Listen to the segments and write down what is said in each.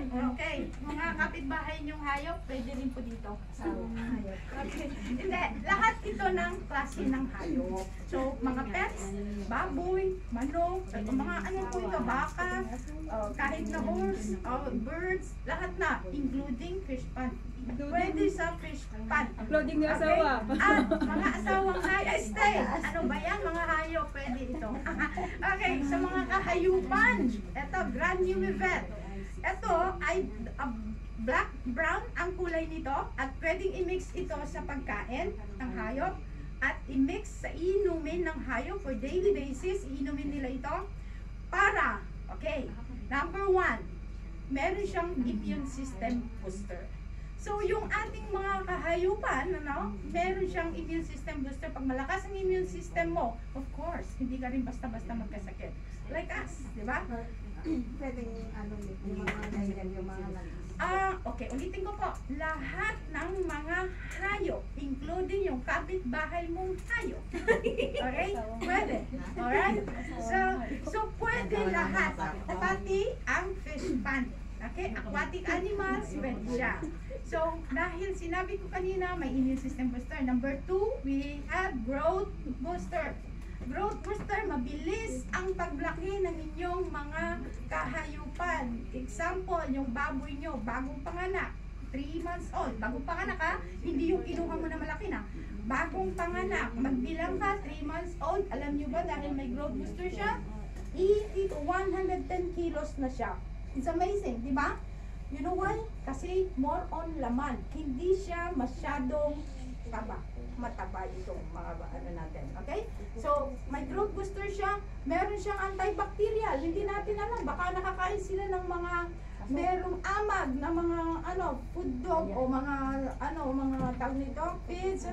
Okay, mga kapitbahay niyong hayop, pwede rin po dito. Okay. Hindi, lahat ito ng klase ng hayop. So, mga pets, baboy, manok, mga ano po ito, baka, kahit na horse, birds, lahat na, including fish pond. Pwede sa fish pond. Uploading yung asawa. At mga asawang hayop, stay. Ano ba yan, mga hayop, pwede ito. Okay, sa mga kahayupan, ito, Grand Numivet. Ito ay black, brown ang kulay nito at pwedeng i-mix ito sa pagkain ng hayop at i-mix sa inumin ng hayop for daily basis. Inumin nila ito para, okay, number 1, meron siyang immune system booster. So, yung ating mga kahayupan, ano, meron siyang immune system booster. Pag malakas ang immune system mo, of course, hindi ka rin basta-basta magkasakit. Like us, di ba? Pwedeng ano, yung mga ganyan, yung mga Okay, ulitin ko po. Lahat ng mga hayop, including yung kapitbahay mong hayop. Okay? Pwede. Alright? So pwede lahat. Pati ang fish pond. Okay? Aquatic animals, pwede siya. So, dahil sinabi ko kanina, may immune system booster. Number 2, we have growth booster. Growth booster, mabilis ang paglaki ng inyong mga kahayupan. Example, yung baboy nyo, bagong panganak, 3 months old. Bagong panganak ha, hindi yung kinuha mo na malaki na. Bagong panganak, magbilang ka, 3 months old. Alam nyo ba, dahil may growth booster siya, 80 to 110 kilos na siya. It's amazing, di ba? You know why? Kasi more on laman. Hindi siya masyadong mataba itong mga ano natin. Okay? So, may growth booster siya. Meron siyang antibacterial. Hindi natin alam. Baka nakakain sila ng mga merong amag na mga food dog o mga mga tawag nito, pigs,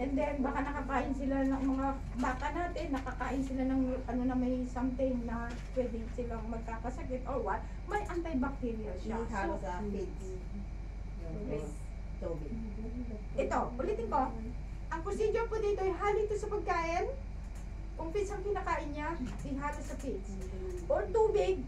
and then baka nakakain sila ng mga baka natin, nakakain sila ng na may something na pwedeng silang magkakasakit or what, may antibacterial siya. halo sa pigs. Ito, ulitin ko, ang procedure po dito ay halo ito sa pagkain. Kung pigs ang kinakain niya, ihalo sa pigs. Or tubig,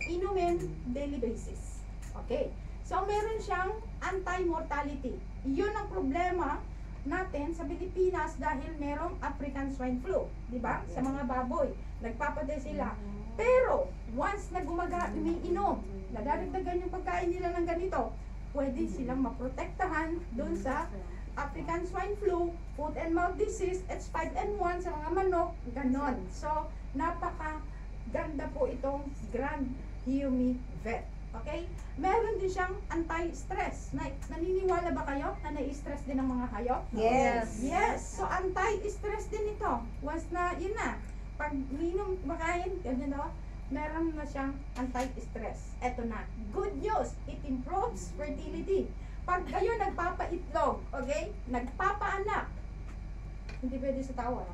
inumin daily basis. Okay. So, meron siyang anti-mortality. Yun ang problema natin sa Pilipinas dahil merong African swine flu. Diba? Sa mga baboy. Nagpapatay sila. Pero, once na umiinom, nadadagdagan yung pagkain nila ng ganito, pwede silang maprotektahan dun sa African swine flu, foot and mouth disease, H5N1 sa mga manok, ganon. So, napaka-ganda po itong Grand Numivet. Okay? Meron din siyang anti-stress. Naniniwala ba kayo na nai-stress din ang mga hayop? Yes. Yes. So, anti-stress din ito. Once na, yun na. Pag minum, makain, ganyan na, meron na siyang anti-stress. Eto na. Good news. It improves fertility. Pag kayo nagpapaitlog, okay? Nagpapaanak. Hindi pwede sa tawa.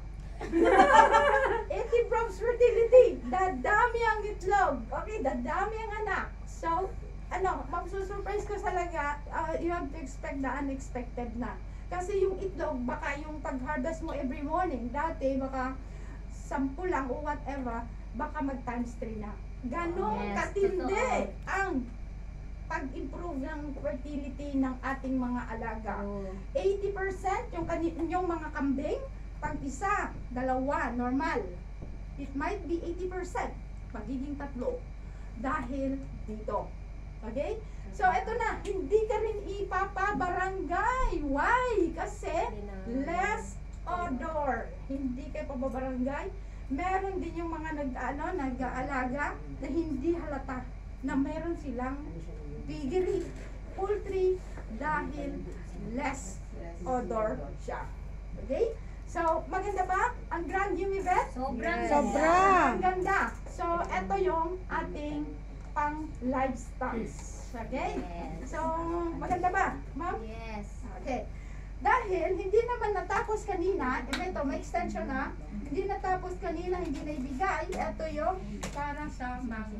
It improves fertility. Dadami ang itlog. Okay? Dadami ang anak. So, masusurprise ko talaga, you have to expect the unexpected na. Kasi yung itlog, baka yung pag-harvest mo every morning, dati baka 10 lang o whatever, baka mag-times 3 na. Ganon katindi ang pag-improve ng fertility ng ating mga alaga. 80% yung mga kambing, pag isa, dalawa, normal. It might be 80%. Magiging 3. Dahil dito. Okay? So, eto na. Hindi ka rin ipapabarangay. Why? Kasi less odor. Hindi ka ipapabarangay. Meron din yung mga nag-aalaga na hindi halata na meron silang piggery, poultry, dahil less odor siya. Okay? So, maganda ba ang Grand Numivet? Sobra! Ang ganda. So, ito yung ating pang livestock. Okay? So, maganda ba, ma'am? Yes. Okay. Dahil hindi naman natapos kanina, ito may extension na, hindi natapos kanina, hindi naibigay, ito yung para sa mga